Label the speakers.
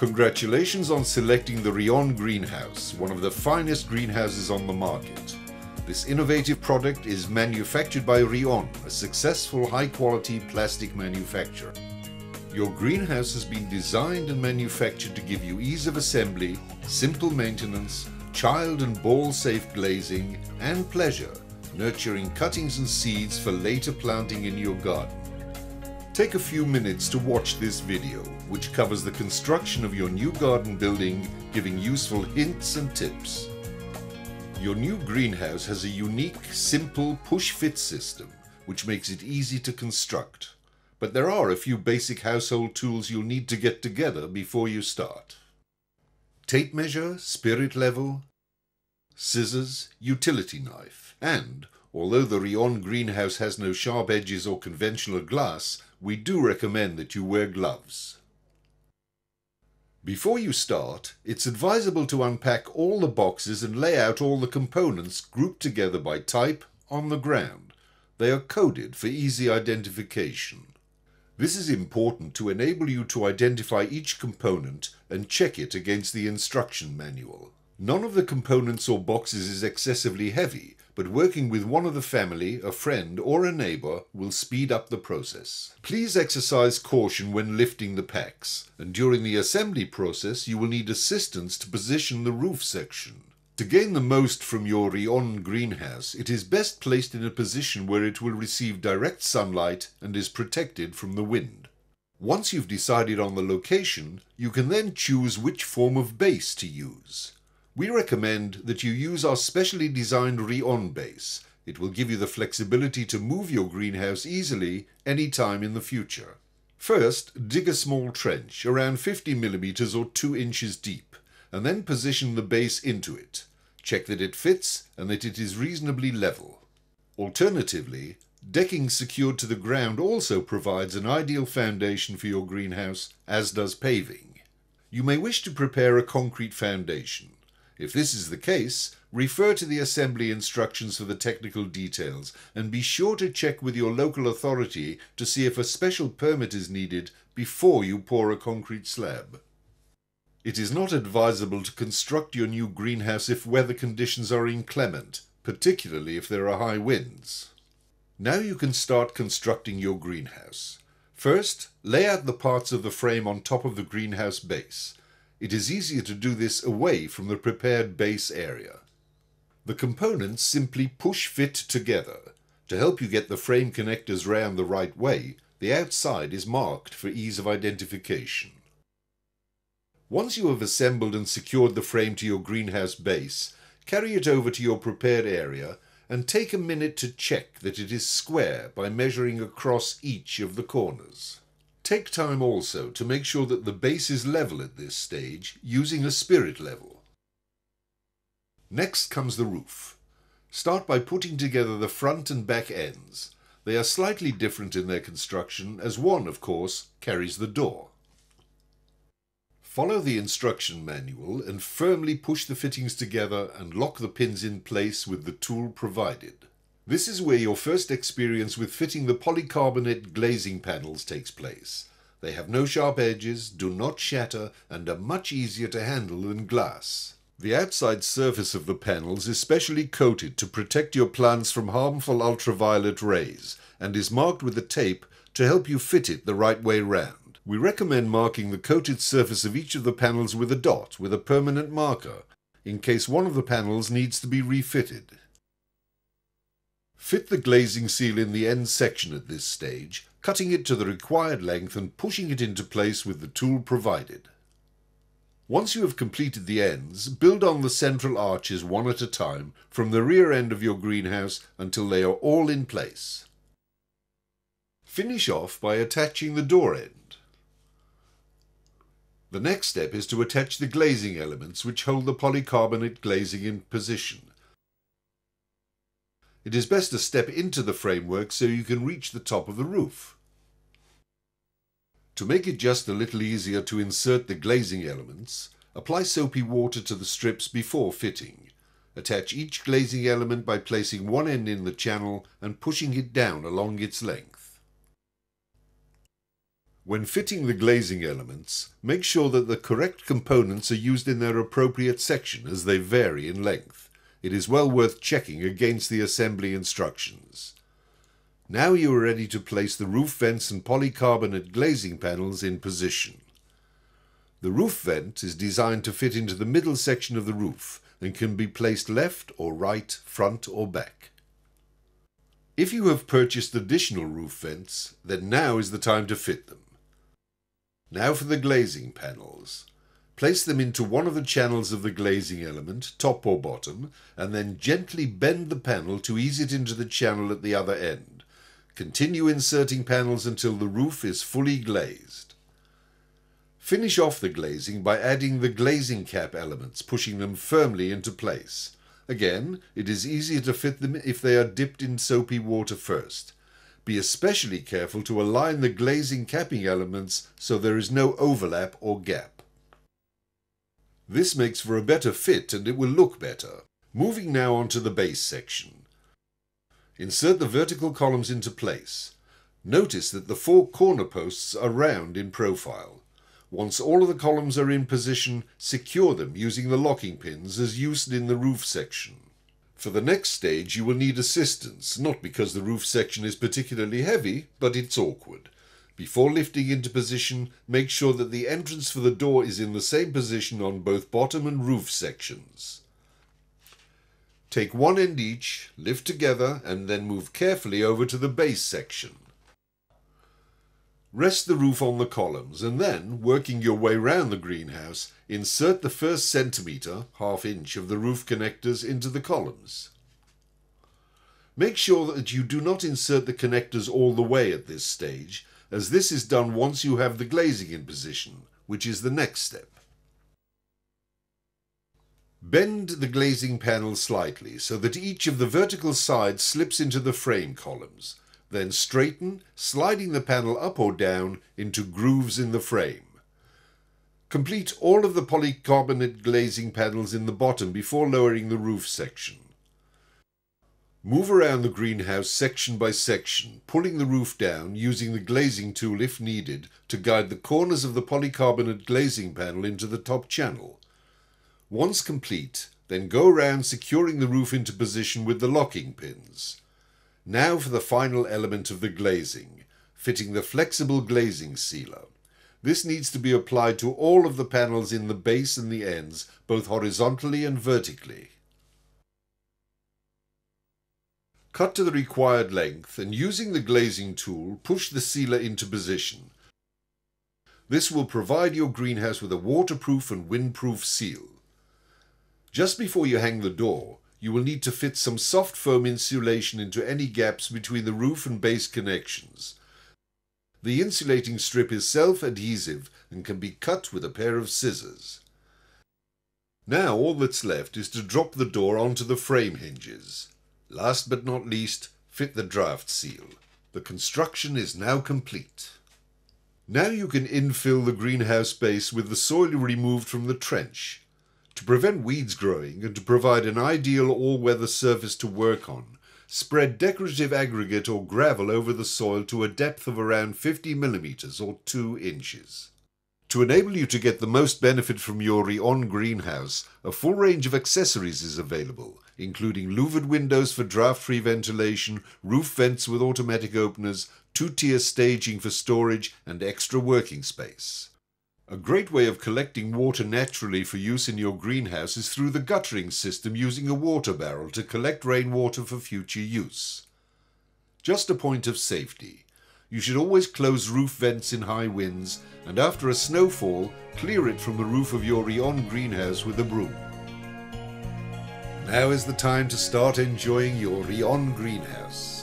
Speaker 1: Congratulations on selecting the RION greenhouse, one of the finest greenhouses on the market. This innovative product is manufactured by RION, a successful high-quality plastic manufacturer. Your greenhouse has been designed and manufactured to give you ease of assembly, simple maintenance, child and ball-safe glazing, and pleasure, nurturing cuttings and seeds for later planting in your garden. Take a few minutes to watch this video, which covers the construction of your new garden building, giving useful hints and tips. Your new greenhouse has a unique, simple push-fit system, which makes it easy to construct. But there are a few basic household tools you'll need to get together before you start. Tape measure, spirit level, scissors, utility knife, and, although the RION greenhouse has no sharp edges or conventional glass, we do recommend that you wear gloves. Before you start, it's advisable to unpack all the boxes and lay out all the components grouped together by type on the ground. They are coded for easy identification. This is important to enable you to identify each component and check it against the instruction manual. None of the components or boxes is excessively heavy, but working with one of the family, a friend, or a neighbor will speed up the process. Please exercise caution when lifting the packs, and during the assembly process you will need assistance to position the roof section. To gain the most from your RION greenhouse, it is best placed in a position where it will receive direct sunlight and is protected from the wind. Once you've decided on the location, you can then choose which form of base to use. We recommend that you use our specially designed RION base. It will give you the flexibility to move your greenhouse easily anytime in the future. First, dig a small trench, around 50 mm or 2 inches deep, and then position the base into it. Check that it fits and that it is reasonably level. Alternatively, decking secured to the ground also provides an ideal foundation for your greenhouse, as does paving. You may wish to prepare a concrete foundation. If this is the case, refer to the assembly instructions for the technical details and be sure to check with your local authority to see if a special permit is needed before you pour a concrete slab. It is not advisable to construct your new greenhouse if weather conditions are inclement, particularly if there are high winds. Now you can start constructing your greenhouse. First, lay out the parts of the frame on top of the greenhouse base. It is easier to do this away from the prepared base area. The components simply push-fit together. To help you get the frame connectors round the right way, the outside is marked for ease of identification. Once you have assembled and secured the frame to your greenhouse base, carry it over to your prepared area and take a minute to check that it is square by measuring across each of the corners. Take time also to make sure that the base is level at this stage, using a spirit level. Next comes the roof. Start by putting together the front and back ends. They are slightly different in their construction, as one, of course, carries the door. Follow the instruction manual and firmly push the fittings together and lock the pins in place with the tool provided. This is where your first experience with fitting the polycarbonate glazing panels takes place. They have no sharp edges, do not shatter, and are much easier to handle than glass. The outside surface of the panels is specially coated to protect your plants from harmful ultraviolet rays and is marked with a tape to help you fit it the right way round. We recommend marking the coated surface of each of the panels with a dot with a permanent marker, in case one of the panels needs to be refitted. Fit the glazing seal in the end section at this stage, cutting it to the required length and pushing it into place with the tool provided. Once you have completed the ends, build on the central arches one at a time from the rear end of your greenhouse until they are all in place. Finish off by attaching the door end. The next step is to attach the glazing elements which hold the polycarbonate glazing in position. It is best to step into the framework so you can reach the top of the roof. To make it just a little easier to insert the glazing elements, apply soapy water to the strips before fitting. Attach each glazing element by placing one end in the channel and pushing it down along its length. When fitting the glazing elements, make sure that the correct components are used in their appropriate section as they vary in length. It is well worth checking against the assembly instructions. Now you are ready to place the roof vents and polycarbonate glazing panels in position. The roof vent is designed to fit into the middle section of the roof and can be placed left or right, front or back. If you have purchased additional roof vents, then now is the time to fit them. Now for the glazing panels. Place them into one of the channels of the glazing element, top or bottom, and then gently bend the panel to ease it into the channel at the other end. Continue inserting panels until the roof is fully glazed. Finish off the glazing by adding the glazing cap elements, pushing them firmly into place. Again, it is easier to fit them if they are dipped in soapy water first. Be especially careful to align the glazing capping elements so there is no overlap or gap. This makes for a better fit and it will look better. Moving now on to the base section. Insert the vertical columns into place. Notice that the 4 corner posts are round in profile. Once all of the columns are in position, secure them using the locking pins as used in the roof section. For the next stage you will need assistance, not because the roof section is particularly heavy, but it's awkward. Before lifting into position, make sure that the entrance for the door is in the same position on both bottom and roof sections. Take one end each, lift together, and then move carefully over to the base section. Rest the roof on the columns and then, working your way round the greenhouse, insert the first centimetre, ½ inch, of the roof connectors into the columns. Make sure that you do not insert the connectors all the way at this stage, as this is done once you have the glazing in position, which is the next step. Bend the glazing panel slightly so that each of the vertical sides slips into the frame columns. Then straighten, sliding the panel up or down into grooves in the frame. Complete all of the polycarbonate glazing panels in the bottom before lowering the roof section. Move around the greenhouse section by section, pulling the roof down using the glazing tool if needed to guide the corners of the polycarbonate glazing panel into the top channel. Once complete, then go around securing the roof into position with the locking pins. Now for the final element of the glazing, fitting the flexible glazing sealer. This needs to be applied to all of the panels in the base and the ends, both horizontally and vertically. Cut to the required length and using the glazing tool, push the sealer into position. This will provide your greenhouse with a waterproof and windproof seal. Just before you hang the door, you will need to fit some soft foam insulation into any gaps between the roof and base connections. The insulating strip is self-adhesive and can be cut with a pair of scissors. Now all that's left is to drop the door onto the frame hinges. Last but not least, fit the draft seal. The construction is now complete. Now you can infill the greenhouse base with the soil removed from the trench. To prevent weeds growing and to provide an ideal all-weather surface to work on, spread decorative aggregate or gravel over the soil to a depth of around 50 mm or 2 inches. To enable you to get the most benefit from your RION greenhouse, a full range of accessories is available, including louvered windows for draft-free ventilation, roof vents with automatic openers, 2-tier staging for storage and extra working space. A great way of collecting water naturally for use in your greenhouse is through the guttering system using a water barrel to collect rainwater for future use. Just a point of safety. You should always close roof vents in high winds and after a snowfall, clear it from the roof of your RION greenhouse with a broom. Now is the time to start enjoying your RION greenhouse.